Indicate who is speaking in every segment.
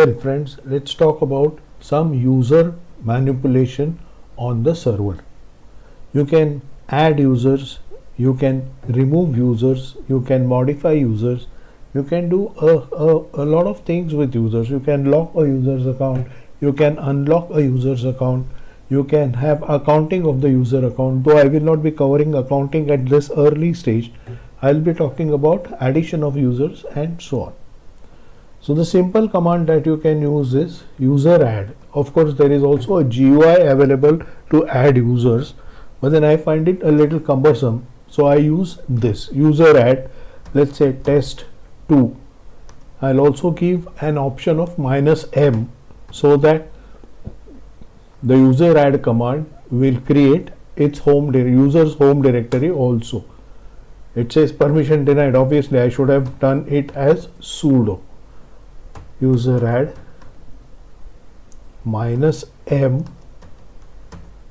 Speaker 1: Well friends, let's talk about some user manipulation on the server. You can add users, you can remove users, you can modify users, you can do a lot of things with users. You can lock a user's account, you can unlock a user's account, you can have accounting of the user account. Though I will not be covering accounting at this early stage, I'll be talking about addition of users and so on. So the simple command that you can use is user add. Of course, there is also a GUI available to add users, but then I find it a little cumbersome. So I use this user add, let's say test2. I'll also give an option of -m so that the user add command will create its user's home directory also. It says permission denied. Obviously, I should have done it as sudo user add -m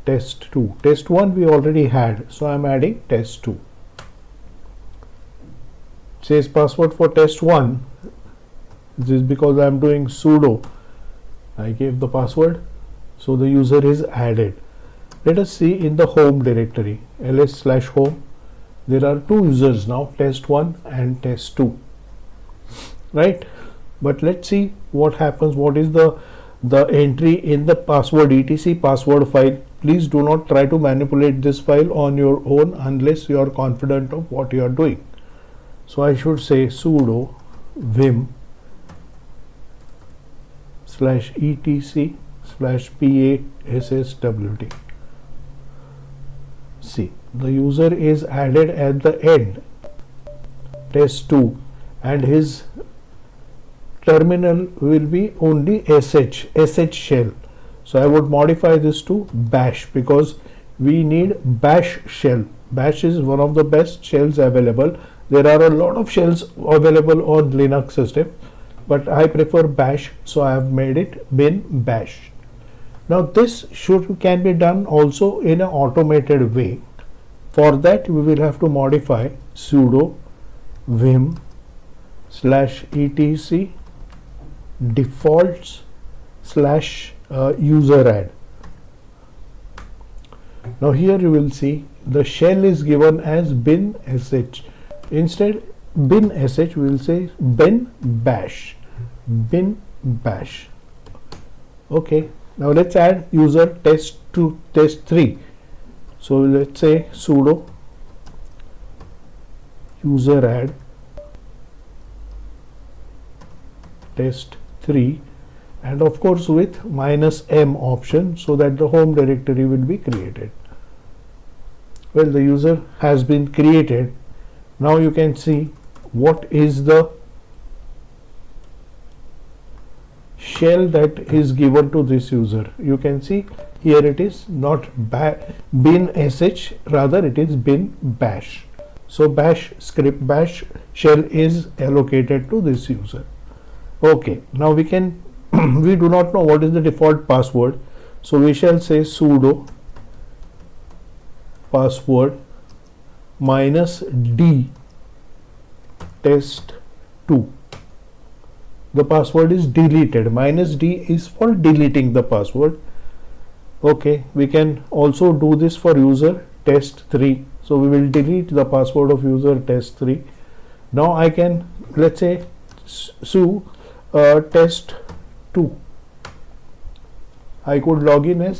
Speaker 1: test2. Test1 we already had, so I'm adding test2. It says password for test1. This is because I'm doing sudo. I gave the password, so the user is added. Let us see in the home directory ls/home. There are two users now, test1 and test2, right? But let's see what happens. What is the entry in the password etc password file. Please do not try to manipulate this file on your own unless you are confident of what you are doing. So I should say sudo vim /etc/passwd. See, the user is added at the end, test2, and his terminal will be only sh shell. So I would modify this to bash because we need bash shell. Bash is one of the best shells available. There are a lot of shells available on Linux system, but I prefer bash, so I have made it bin bash. Now this can be done also in an automated way. For that we will have to modify sudo vim /etc defaults /user add. Now here you will see the shell is given as bin sh. Instead bin sh we will say bin bash. Okay, now let's add user test2 test3. So let's say sudo user add test3, and of course with -m option so that the home directory will be created. Well, the user has been created. Now you can see what is the shell that is given to this user. You can see here it is not bin sh, rather it is bin bash. So bash script, bash shell is allocated to this user. Okay, now we can we do not know what is the default password, so we shall say sudo password -d test2. The password is deleted. -d is for deleting the password. Okay, we can also do this for user test3. So we will delete the password of user test3. Now I can, let's say, test2. I could log in as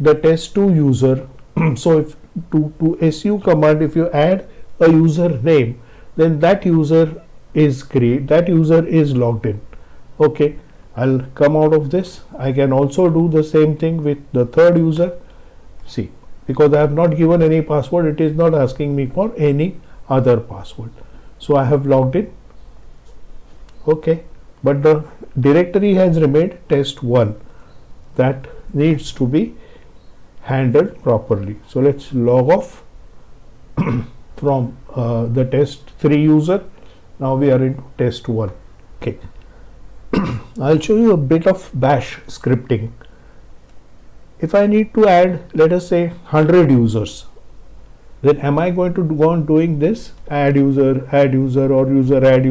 Speaker 1: the test2 user. So if to su command, if you add a user name, then that user is logged in. Okay, I'll come out of this. I can also do the same thing with the third user. See, because I have not given any password, it is not asking me for any other password. So I have logged in. Okay, but the directory has remained test1. That needs to be handled properly. So let's log off from the test3 user. Now we are into test1. Okay, I'll show you a bit of bash scripting. If I need to add, let us say 100 users, then am I going to go on doing this add user or user add?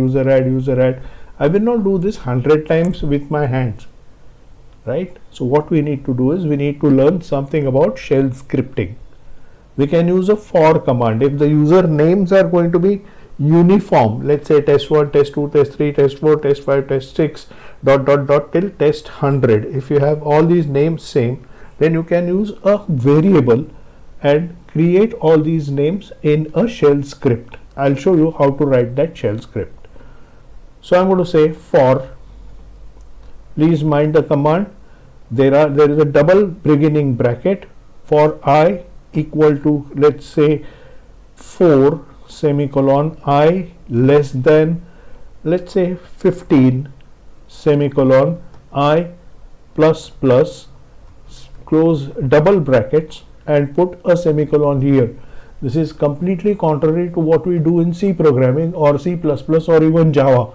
Speaker 1: I will not do this 100 times with my hands, right? So what we need to do is we need to learn something about shell scripting. We can use a for command. If the user names are going to be uniform, let's say test1, test2, test3, test4, test5, test6, dot dot dot till test 100. If you have all these names same, then you can use a variable and create all these names in a shell script. I'll show you how to write that shell script. So I'm going to say for, please mind the command, there is a double beginning bracket for I equal to, let's say, 4 semicolon, I less than, let's say, 15 semicolon, I plus plus, close double brackets and put a semicolon here. This is completely contrary to what we do in C programming or C++ or even Java.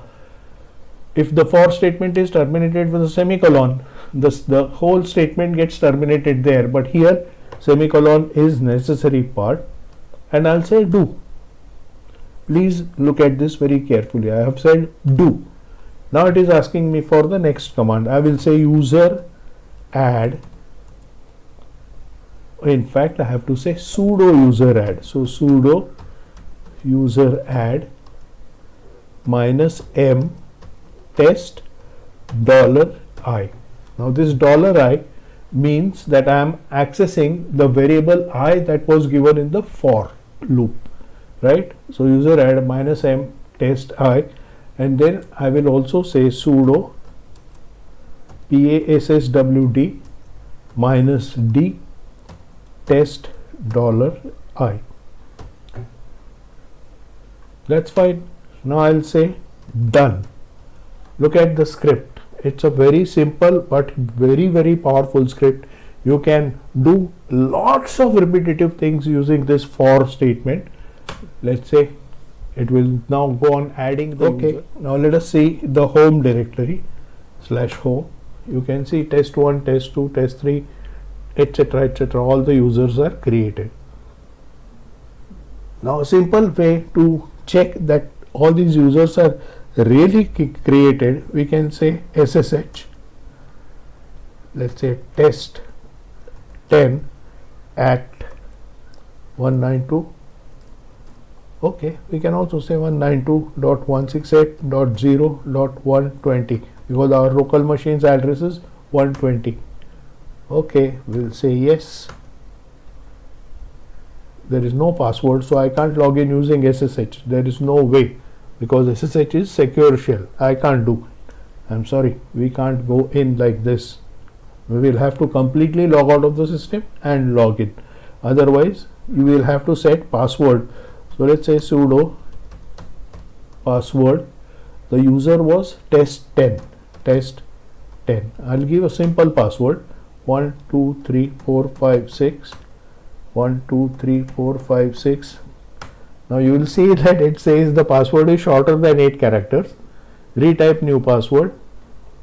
Speaker 1: If the for statement is terminated with a semicolon, the whole statement gets terminated there, but here semicolon is necessary part, and I'll say do. Please look at this very carefully. I have said do. Now it is asking me for the next command. I will say user add. In fact, I have to say sudo user add. So sudo user add -m test $i. Now this $i means that I am accessing the variable I that was given in the for loop, right? So user add -m test I, and then I will also say sudo passwd -d test $i. That's fine. Now I'll say done. Look at the script. It's a very simple but very powerful script. You can do lots of repetitive things using this for statement. Let's say it will now go on adding the user. Now let us see the home directory /home. You can see test1, test2, test3, etc, etc. All the users are created. Now a simple way to check that all these users are really created, we can say SSH, let's say test 10 at 192. Okay, we can also say 192.168.0.120 because our local machine's address is 120. Okay, we'll say yes. There is no password, so I can't log in using SSH. There is no way, because SSH is secure shell. I can't do. I'm sorry, we can't go in like this. We will have to completely log out of the system and log in. Otherwise, you will have to set password. So let's say sudo password. The user was test 10. Test 10. I'll give a simple password. 1 2 3 4 5 6. 1 2 3 4 5 6. Now you will see that it says the password is shorter than 8 characters. Retype new password.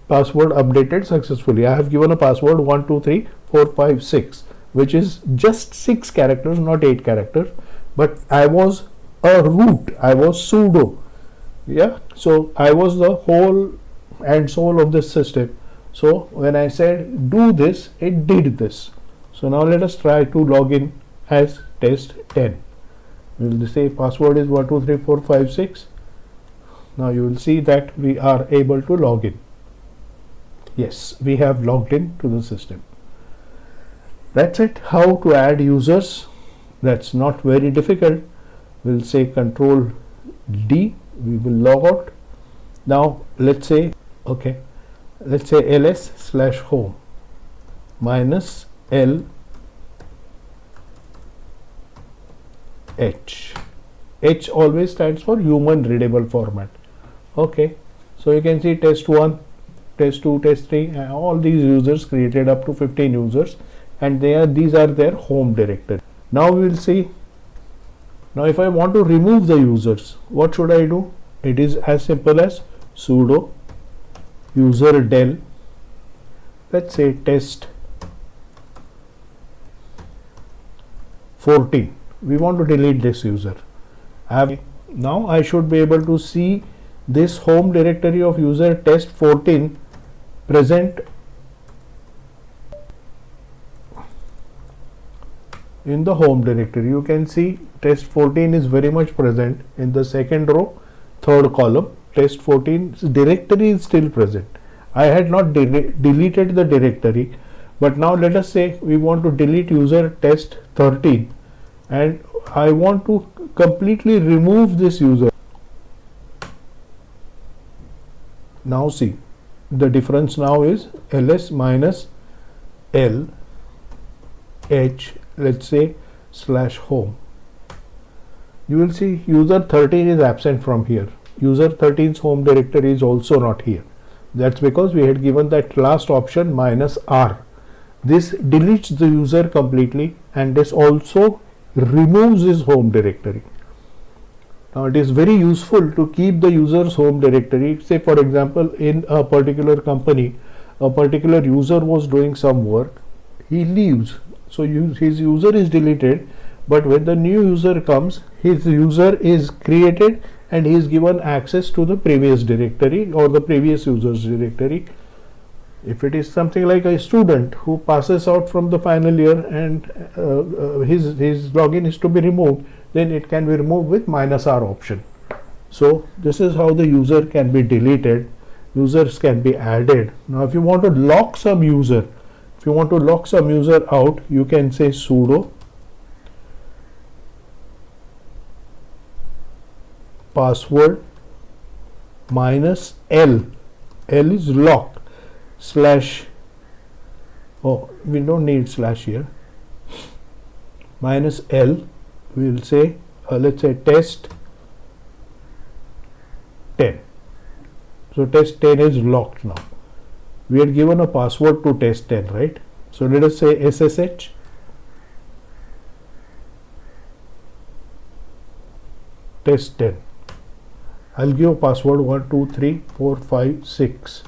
Speaker 1: Password updated successfully. I have given a password 1 2 3 4 5 6, which is just 6 characters, not 8 characters. But I was a root. I was sudo. Yeah. So I was the whole and soul of this system. So when I said do this, it did this. So now let us try to log in as test 10. We will say password is 1 2 3 4 5 6. Now you will see that we are able to log in. Yes, we have logged in to the system. That's it. How to add users. That's not very difficult. We'll say Control D. We will log out. Now let's say let's say ls/home -l H. H always stands for human readable format. Okay, so you can see test 1, test 2, test 3, and all these users created up to 15 users, and these are their home directory. Now we will see. Now if I want to remove the users, what should I do? It is as simple as sudo user del, let's say test 14. We want to delete this user. Now I should be able to see this home directory of user test14 present in the home directory. You can see test14 is very much present in the second row, third column. Test14 directory is still present. I had not deleted the directory, but now let us say we want to delete user test13 and I want to completely remove this user. Now see, the difference now is ls minus l h, let's say /home. You will see user 13 is absent from here. User 13's home directory is also not here. That's because we had given that last option -r. This deletes the user completely and this also removes his home directory. Now it is very useful to keep the user's home directory. Say for example, in a particular company, a particular user was doing some work, he leaves, so his user is deleted, but when the new user comes, his user is created and he is given access to the previous directory or the previous user's directory. If it is something like a student who passes out from the final year and his login is to be removed, then it can be removed with -r option. So this is how the user can be deleted. Users can be added. Now if you want to lock some user, out, you can say sudo password -l, l is lock, / oh, we don't need slash here, -l, we will say let's say test 10. So test 10 is locked now. We had given a password to test 10, right? So let us say ssh test 10. I'll give a password 1 2 3 4 5 6.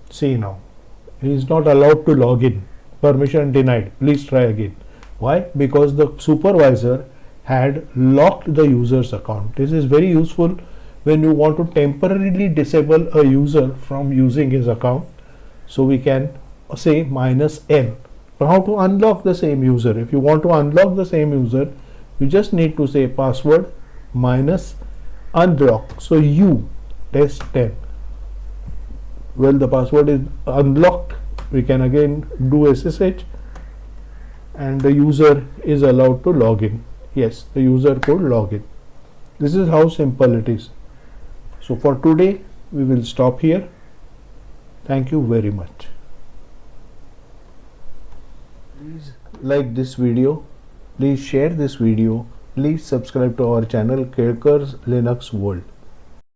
Speaker 1: See now, he is not allowed to log in. Permission denied. Please try again. Why? Because the supervisor had locked the user's account. This is very useful when you want to temporarily disable a user from using his account. So we can say -n. How to unlock the same user? If you want to unlock the same user, you just need to say password -unlock. So u test 10. Well, the password is unlocked. We can again do SSH and the user is allowed to log in. Yes, the user could log in. This is how simple it is. So for today, we will stop here. Thank you very much. Please like this video. Please share this video. Please subscribe to our channel, Kelker's Linux World.